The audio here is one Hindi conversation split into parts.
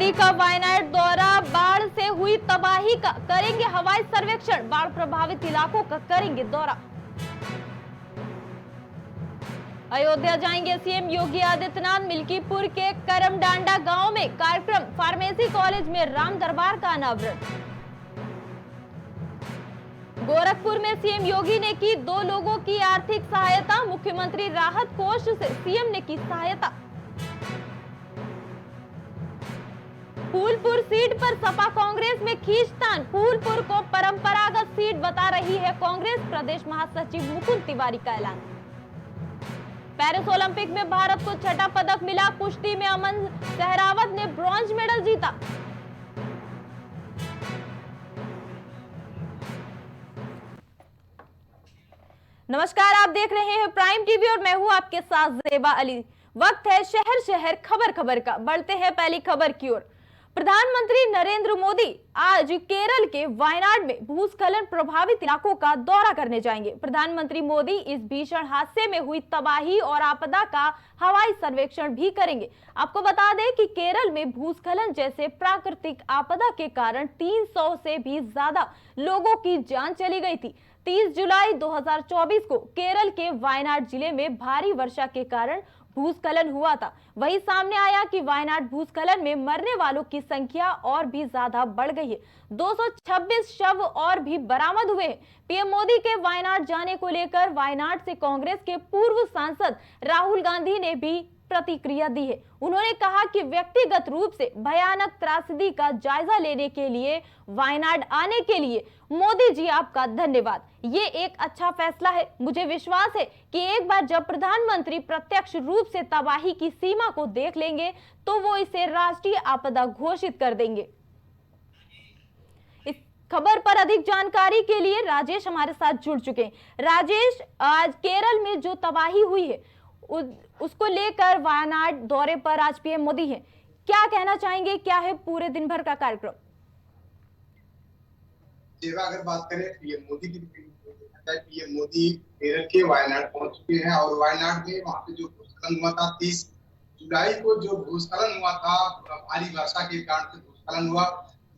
मोदी का वायनाड दौरा, बाढ़ से हुई तबाही का करेंगे हवाई सर्वेक्षण, बाढ़ प्रभावित इलाकों का करेंगे दौरा। अयोध्या जाएंगे सीएम योगी आदित्यनाथ, मिल्कीपुर के करमडांडा गांव में कार्यक्रम, फार्मेसी कॉलेज में राम दरबार का अनावरण। गोरखपुर में सीएम योगी ने की 2 लोगों की आर्थिक सहायता, मुख्यमंत्री राहत कोष से सीएम ने की सहायता। फूलपुर सीट पर सपा कांग्रेस में खींचतान, फूलपुर को परंपरागत सीट बता रही है कांग्रेस, प्रदेश महासचिव मुकुल तिवारी का ऐलान। पेरिस ओलंपिक में भारत को छठा पदक मिला, कुश्ती में अमन सहरावत ने ब्रॉन्ज मेडल जीता। नमस्कार, आप देख रहे हैं प्राइम टीवी और मैं हूं आपके साथ ज़ेबा अली। वक्त है शहर शहर खबर खबर का। बढ़ते हैं पहली खबर की ओर। प्रधानमंत्री नरेंद्र मोदी आज केरल के वायनाड में भूस्खलन प्रभावित इलाकों का दौरा करने जाएंगे। प्रधानमंत्री मोदी इस भीषण हादसे में हुई तबाही और आपदा का हवाई सर्वेक्षण भी करेंगे। आपको बता दें कि केरल में भूस्खलन जैसे प्राकृतिक आपदा के कारण 300 से भी ज्यादा लोगों की जान चली गई थी। 30 जुलाई 2024 को केरल के वायनाड जिले में भारी वर्षा के कारण भूस्खलन हुआ था। वही सामने आया कि वायनाड भूस्खलन में मरने वालों की संख्या और भी ज्यादा बढ़ गई है। 226 शव और भी बरामद हुए हैं। पीएम मोदी के वायनाड जाने को लेकर वायनाड से कांग्रेस के पूर्व सांसद राहुल गांधी ने भी प्रतिक्रिया दी है। उन्होंने कहा कि व्यक्तिगत रूप से भयानक त्रासदी का जायजा लेने के लिए वायनाड आने के लिए मोदी जी आपका धन्यवाद। ये एक अच्छा फैसला है। मुझे विश्वास है कि एक बार जब प्रधानमंत्री प्रत्यक्ष रूप से तबाही की सीमा को देख लेंगे तो वो इसे राष्ट्रीय आपदा घोषित कर देंगे। इस खबर पर अधिक जानकारी के लिए राजेश हमारे साथ जुड़ चुके हैं। राजेश, आज केरल में जो तबाही हुई है उसको लेकर वायनाड दौरे पर आज पीएम मोदी हैं, क्या कहना चाहेंगे? क्या है पूरे दिन भर का कार्यक्रम? अगर बात करें पीएम मोदी की, पीएम मोदी केरल के वायनाड पहुंच चुके हैं और वायनाड में वहां पे जो भूस्खलन हुआ था 30 जुलाई को, जो भूस्खलन हुआ था भारी वर्षा के कारण से भूस्खलन हुआ,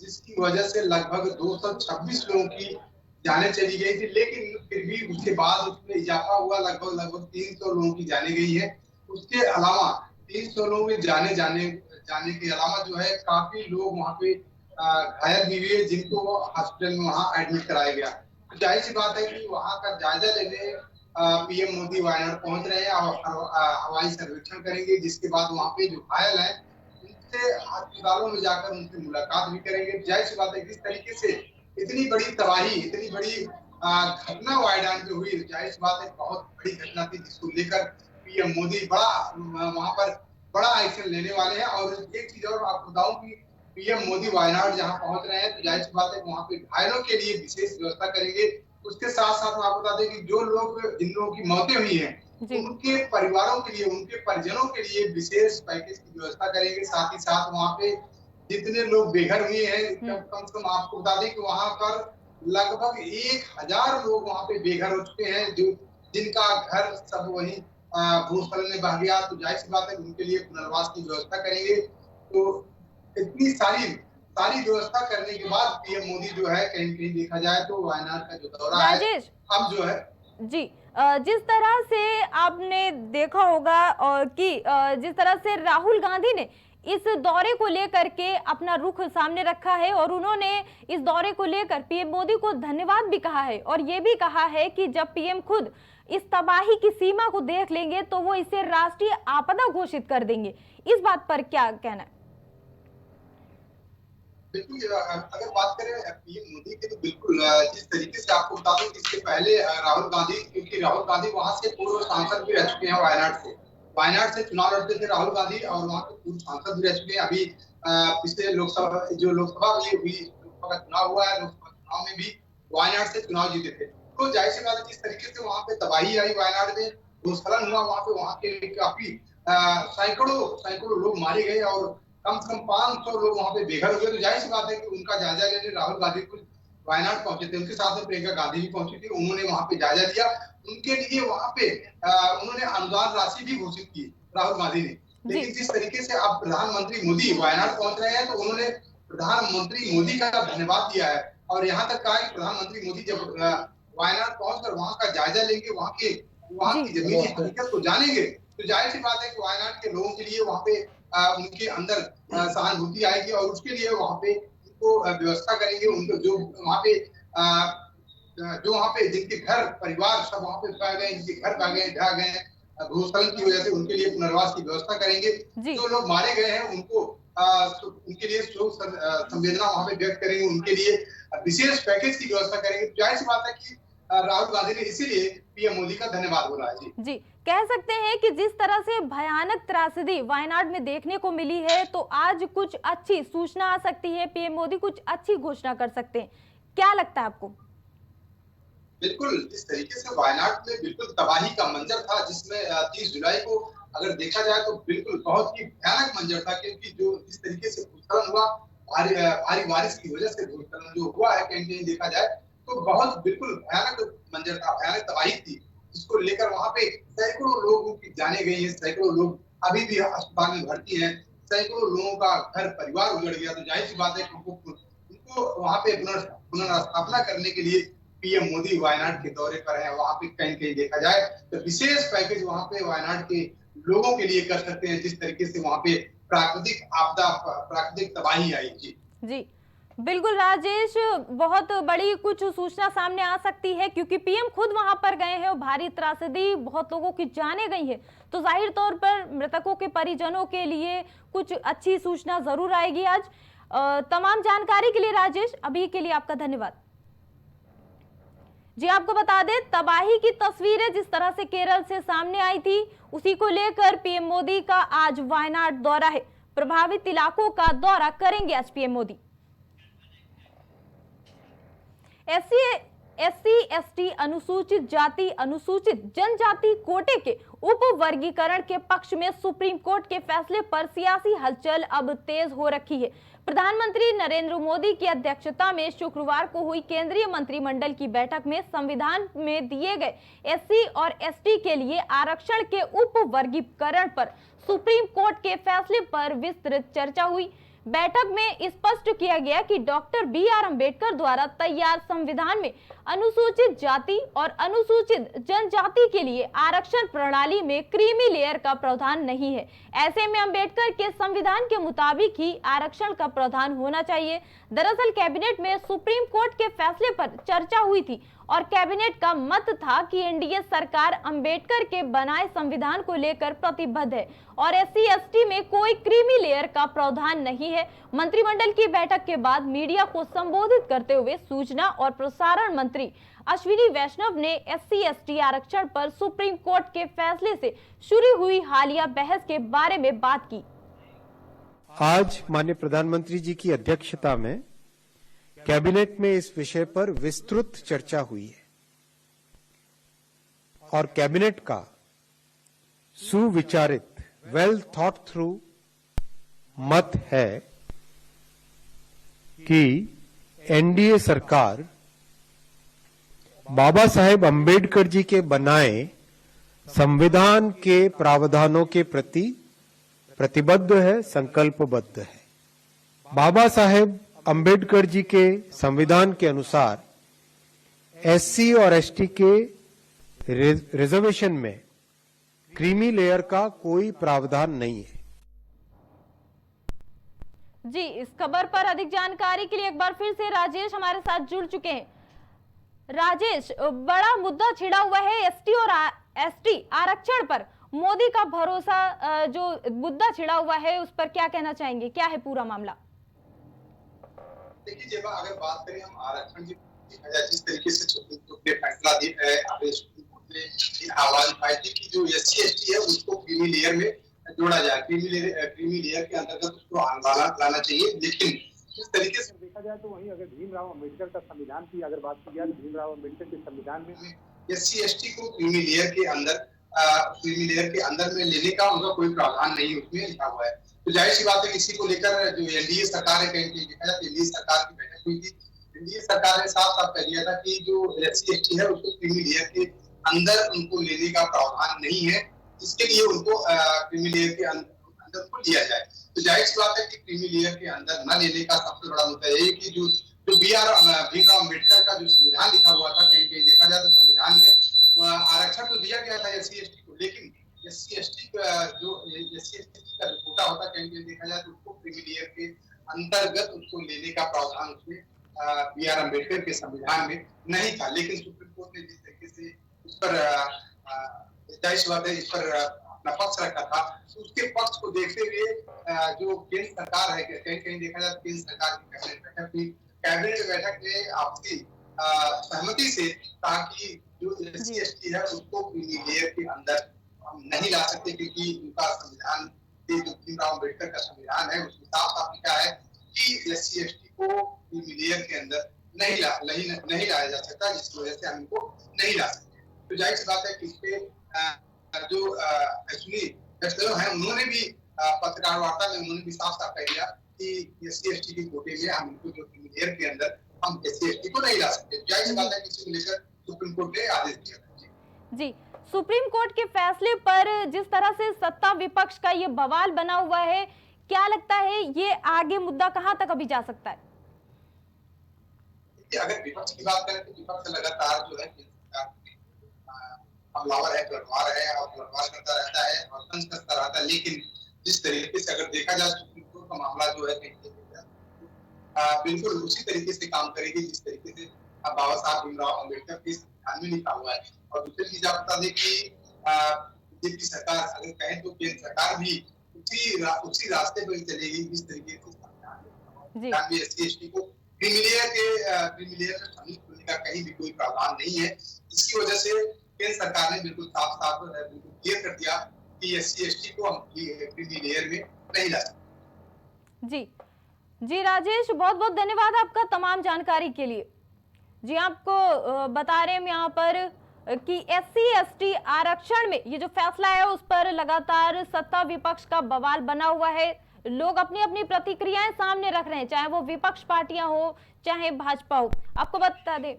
जिसकी वजह से लगभग 226 लोगों की जाने चली गई थी, लेकिन फिर भी उसके बाद उसमें इजाफा हुआ, लगभग 300 लोगों की जाने गई है। उसके अलावा 300 लोगों में जाने के अलावा जो है काफी लोग वहाँ पे घायल भी हुए, जिनको हॉस्पिटल में वहाँ एडमिट कराया गया। तो जाहिर सी बात है कि वहाँ का जायजा लेने पीएम मोदी वायनाड पहुंच रहे हैं और हवाई सर्वेक्षण करेंगे, जिसके बाद वहाँ पे जो घायल है उनसे अस्पतालों में जाकर उनसे मुलाकात भी करेंगे। जाहिर सी बात है किस तरीके से इतनी बड़ी तबाही, इतनी बड़ी घटना वायनाड में हुई, जाहिर सी बात है बहुत बड़ी घटना थी, जिसको लेकर पीएम मोदी वहां पर बड़ा एक्शन लेने वाले हैं। और एक चीज और आपको बताऊं कि पीएम मोदी वायनाड जहां पहुंच रहे हैं तो जाहिर सी बात है वहां पे घायलों के लिए विशेष व्यवस्था करेंगे। उसके साथ साथ मैं आपको बता दें कि जिन लोगों की मौतें हुई हैं उनके परिवारों के लिए, उनके परिजनों के लिए विशेष पैकेज की व्यवस्था करेंगे। साथ ही साथ वहां पे जितने लोग बेघर हुए हैं, कम से कम आपको बता दें कि वहां पर लगभग 1000 लोग वहां पे बेघर हो चुके हैं, जो जिनका घर सब वही भूस्खलन में बह गया। तो जाहिर सी बात है उनके लिए पुनर्वास की व्यवस्था करेंगे। तो इतनी सारी व्यवस्था करने के बाद पीएम मोदी जो है कहीं कहीं देखा जाए तो वायनाड का जो दौरा है अब जो है जी, जिस तरह से आपने देखा होगा और कि जिस तरह से राहुल गांधी ने इस दौरे को लेकर के अपना रुख सामने रखा है और उन्होंने इस दौरे को लेकर पीएम मोदी को धन्यवाद भी कहा है और ये भी कहा है कि जब पीएम खुद इस तबाही की सीमा को देख लेंगे तो वो इसे राष्ट्रीय आपदा घोषित कर देंगे। इस बात पर क्या कहना है? बिल्कुल, अगर बात करें पीएम मोदी की तो बिल्कुल जिस तरीके से आपको बता दूं, इससे पहले राहुल गांधी, क्योंकि राहुल गांधी वहां से पूर्व सांसद भी रह चुके हैं वायनाड से चुनाव लड़ते थे राहुल गांधी, और वहां के पूर्व सांसद भी रह चुके हैं। अभी पिछले लोकसभा का चुनाव हुआ है, लोकसभा चुनाव में भी वायनाड से चुनाव जीते थे। तो जाहिर सी बात है जिस तरीके से वहां पे तबाही आई, वायनाड में भूस्खलन हुआ, वहां के काफी सैकड़ों लोग मारे गए और कम से कम 500 लोग वहां पे बेघर हुए। तो जाहिर सी बात है कि उनका जायजा लेने राहुल गांधी खुद वायनाड पहुंचे थे, उनके साथ में प्रियंका गांधी भी पहुंची थी। उन्होंने वहां पे जायजा लिया, उनके लिए वहां पे उन्होंने अनुदान राशि भी घोषित की राहुल गांधी ने। लेकिन जिस तरीके से अब प्रधानमंत्री मोदी वायनाड पहुंच रहे हैं तो उन्होंने प्रधानमंत्री मोदी का धन्यवाद दिया है और यहाँ तक कहा कि प्रधानमंत्री मोदी जब वायनाड पहुंचकर वहां का जायजा लेंगे, वहां की जमीनी हकीकत को जानेंगे, तो जाहिर सी बात है कि वायनाड के लोगों के लिए वहां पे उनके अंदर सहानुभूति आएगी और उसके लिए वहां पे उनको व्यवस्था करेंगे। उनको जो वहां पे जिनके घर परिवार सब वहां पे पाए गए, जिनके घर ढह गए भूस्खलन की वजह से, उनके लिए पुनर्वास की व्यवस्था करेंगे। जो लोग मारे गए हैं उनके लिए शोक संवेदना वहां पे व्यक्त करेंगे, उनके लिए विशेष पैकेज की व्यवस्था करेंगे। जाहिर सी बात है कि राहुल गांधी ने इसीलिए पीएम मोदी का धन्यवाद बोला है। जी कह सकते हैं कि जिस तरह से भयानक त्रासदी वायनाड में देखने को मिली है, तो आज कुछ अच्छी सूचना आ सकती है, पीएम मोदी कुछ अच्छी घोषणा कर सकते हैं। क्या लगता है आपको? बिल्कुल, जिस तरीके से वायनाड में बिल्कुल तबाही का मंजर था, जिसमें 30 जुलाई को अगर देखा जाए तो बिल्कुल बहुत ही भयानक मंजर था, क्योंकि जो जिस तरीके से भूस्खलन हुआ, भारी बारिश की वजह से भूस्खलन जो हुआ है, कहीं देखा जाए तो बहुत बिल्कुल भयानक मंजर था, भयानक तबाही थी, जिसको लेकर वहां पे सैकड़ों लोगों की जाने गई है, सैकड़ों लोग अभी भी अस्पताल में भर्ती हैं, सैकड़ों लोगों का घर परिवार उजड़ गया। तो जाहिर सी बात है कि उनको वहां पे पुनर्स्थापना करने के लिए पीएम मोदी वायनाड के दौरे पर है। वहां पे कहीं देखा जाए तो विशेष पैकेज वहां पे वायनाड के लोगों के लिए कर सकते हैं, जिस तरीके से वहां पे प्राकृतिक आपदा, प्राकृतिक तबाही आई। जी बिल्कुल राजेश, बहुत बड़ी कुछ सूचना सामने आ सकती है, क्योंकि पीएम खुद वहां पर गए हैं और भारी त्रासदी, बहुत लोगों की जाने गई है, तो जाहिर तौर पर मृतकों के परिजनों के लिए कुछ अच्छी सूचना जरूर आएगी आज। तमाम जानकारी के लिए राजेश, अभी के लिए आपका धन्यवाद। जी आपको बता दें, तबाही की तस्वीरें जिस तरह से केरल से सामने आई थी, उसी को लेकर पीएम मोदी का आज वायनाड दौरा है। प्रभावित इलाकों का दौरा करेंगे आज पीएम मोदी। एससी एसटी, अनुसूचित जाति अनुसूचित जनजाति कोटे के उप वर्गीकरण के पक्ष में सुप्रीम कोर्ट के फैसले पर सियासी हलचल अब तेज हो रखी है। प्रधानमंत्री नरेंद्र मोदी की अध्यक्षता में शुक्रवार को हुई केंद्रीय मंत्रिमंडल की बैठक में संविधान में दिए गए एससी और एसटी के लिए आरक्षण के उप वर्गीकरण पर सुप्रीम कोर्ट के फैसले पर विस्तृत चर्चा हुई। बैठक में स्पष्ट किया गया कि डॉक्टर बी.आर. अंबेडकर द्वारा तैयार संविधान में अनुसूचित जाति और अनुसूचित जनजाति के लिए आरक्षण प्रणाली में क्रीमी लेयर का प्रावधान नहीं है। ऐसे में अंबेडकर के संविधान के मुताबिक ही आरक्षण का प्रावधान होना चाहिए। दरअसल कैबिनेट में सुप्रीम कोर्ट के फैसले पर चर्चा हुई थी और कैबिनेट का मत था कि एनडीए सरकार अंबेडकर के बनाए संविधान को लेकर प्रतिबद्ध है और एससी एसटी में कोई क्रीमी लेयर का प्रावधान नहीं है। मंत्रिमंडल की बैठक के बाद मीडिया को संबोधित करते हुए सूचना और प्रसारण मंत्री अश्विनी वैष्णव ने एससी एसटी आरक्षण पर सुप्रीम कोर्ट के फैसले से शुरू हुई हालिया बहस के बारे में बात की। आज माननीय प्रधानमंत्री जी की अध्यक्षता में कैबिनेट में इस विषय पर विस्तृत चर्चा हुई है और कैबिनेट का सुविचारित वेल थॉट थ्रू मत है कि एनडीए सरकार बाबा साहेब अंबेडकर जी के बनाए संविधान के प्रावधानों के प्रति प्रतिबद्ध है, संकल्पबद्ध है। बाबा साहेब अंबेडकर जी के संविधान के अनुसार एससी और एसटी के रिजर्वेशन में क्रीमी लेयर का कोई प्रावधान नहीं है। जी इस खबर पर अधिक जानकारी के लिए एक बार फिर से राजेश हमारे साथ जुड़ चुके हैं। राजेश, बड़ा मुद्दा छिड़ा हुआ है एसटी और एसटी आरक्षण पर। मोदी का भरोसा जो मुद्दा छिड़ा हुआ है उस पर क्या कहना चाहेंगे, क्या है पूरा मामला? देखिए, जब अगर बात करें हम आरक्षण की, जिस तरीके से सुप्रीम कोर्ट ने फैसला दिया, सुप्रीम कोर्ट ने आवाज उठाई थी कि जो एससी एसटी है उसको क्रीमी लेयर में जोड़ा जाए, क्रीमी लेयर के अंतर्गत उसको लाना चाहिए। लेकिन जिस तरीके से देखा जाए तो वहीं अगर भीमराव अंबेडकर का संविधान की अगर बात की जाए तो भीमराव अंबेडकर के संविधान में एससी एसटी को क्रीमी लेयर के अंदर में लेने का उनका कोई प्रावधान नहीं उसमें लिखा हुआ है। तो जाहिर सी बात है कि इसी को लेकर जो एनडीए सरकार है, कहीं देखा जाए एनडीए सरकार की बैठक हुई थी। एनडीए सरकार ने साफ साफ कह दिया था कि जो एससी एसटी है उसको क्रीमी लेयर के अंदर उनको लेने का प्रावधान नहीं है, जिसके लिए उनको क्रीमी लेयर के अंदर को लिया जाए। तो जाहिर सी बात है कि क्रीमी लेयर के अंदर न लेने का सबसे बड़ा मुद्दा यही कि जो भीमराव अम्बेडकर का जो संविधान लिखा हुआ था, कहीं कहीं देखा जाए तो संविधान में आरक्षण तो दिया गया था एससी एसटी को, लेकिन एससी एसटी का जो कोटा होता, कहीं कहीं देखा जाए तो उसको क्रीमी लेयर के अंतर्गत उसको लेने का प्रावधान उसमें BR अम्बेडकर के संविधान में नहीं था। लेकिन सुप्रीम कोर्ट ने जिस तरीके से उस पर जाहिर सी बात है इस पर अपना पक्ष रखा था, तो उसके पक्ष को देखते हुए जो केंद्र सरकार है, कहीं कहीं देखा जाए केंद्र सरकार की कैबिनेट बैठक में आपसी सहमति से, ताकि जो एससी एसटी है उसको क्रीमी लेयर के अंदर हम नहीं ला सकते, क्योंकि उनका संविधान जो भीमराव अम्बेडकर का संविधान है उसमें साफ साफ लिखा है कि एससी एसटी को क्रीमी लेयर के अंदर नहीं लाया जा सकता, जिसकी वजह से हम इनको नहीं ला सकते। तो जाहिर सी बात है कि इसपे जो एक्चुअली है उन्होंने भी पत्रकार वार्ता में उन्होंने भी साफ साफ कह दिया कि एससी एसटी के कोटे में हम इनको जो क्रीमी लेयर के अंदर हम एससी एसटी को नहीं ला सकते। जाहिर सी बात है कि इसको लेकर सुप्रीम कोर्ट ने आदेश दिया था। जी, सुप्रीम कोर्ट के फैसले पर जिस तरह से सत्ता विपक्ष का ये बवाल बना हुआ है, क्या लगता है ये आगे मुद्दा कहां तक अभी जा सकता है? अगर विपक्ष की बात करें तो विपक्ष लगातार जो है हमलावर है, पलटवार है और पलटवार करता रहता है और तंज कसता रहता है। लेकिन जिस तरीके से अगर देखा जाए सुप्रीम कोर्ट का मामला जो है बिल्कुल उसी तरीके से काम करेगी जिस तरीके से बाबा साहब भीमराव अम्बेडकर के संविधान में लिखा हुआ है। और दूसरी चीज आप बता दें कि बीजेपी सरकार अगर कहें तो केंद्र सरकार भी उसी रास्ते पर चलेगी जिस तरीके से संविधान में एससी एसटी को क्रीमी लेयर में शामिल होने का कहीं भी कोई प्रावधान नहीं है। इसकी वजह से केंद्र सरकार ने बिल्कुल साफ साफ बिल्कुल क्लियर कर दिया कि एससी एसटी को हम क्रीमी लेयर में नहीं ला सकते। जी राजेश, बहुत बहुत धन्यवाद आपका तमाम जानकारी के लिए। जी, आपको बता रहे हैं यहाँ पर कि एससी एसटी आरक्षण में ये जो फैसला है उस पर लगातार सत्ता विपक्ष का बवाल बना हुआ है। लोग अपनी अपनी प्रतिक्रियाएं सामने रख रहे हैं, चाहे वो विपक्ष पार्टियां हो चाहे भाजपा हो। आपको बता दें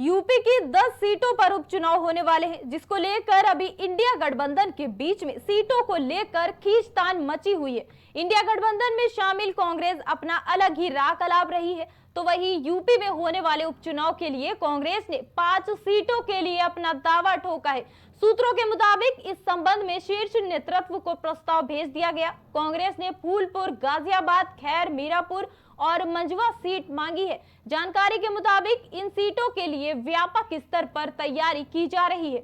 यूपी की 10 सीटों पर उपचुनाव होने वाले हैं, जिसको लेकर अभी इंडिया गठबंधन के बीच में सीटों को लेकर खींचतान मची हुई है। इंडिया गठबंधन में शामिल कांग्रेस अपना अलग ही राह अलाप रही है, तो वही यूपी में होने वाले उपचुनाव के लिए कांग्रेस ने 5 सीटों के लिए अपना दावा ठोका है। सूत्रों के मुताबिक इस संबंध में शीर्ष नेतृत्व को प्रस्ताव भेज दिया गया। कांग्रेस ने फूलपुर, गाजियाबाद, खैर, मीरापुर और मंझवा सीट मांगी है। जानकारी के मुताबिक इन सीटों के लिए व्यापक स्तर पर तैयारी की जा रही है।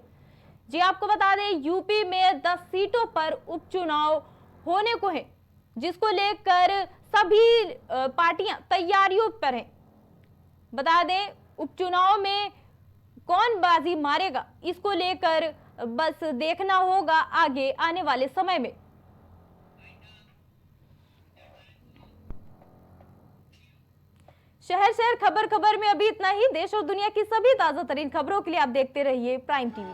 जी, आपको बता दें यूपी में 10 सीटों पर उपचुनाव होने को है, जिसको लेकर सभी पार्टियां तैयारियों पर हैं। बता दें उपचुनाव में कौन बाजी मारेगा, इसको लेकर बस देखना होगा आगे आने वाले समय में। शहर शहर खबर खबर में अभी इतना ही। देश और दुनिया की सभी ताजा तरीन खबरों के लिए आप देखते रहिए प्राइम टीवी।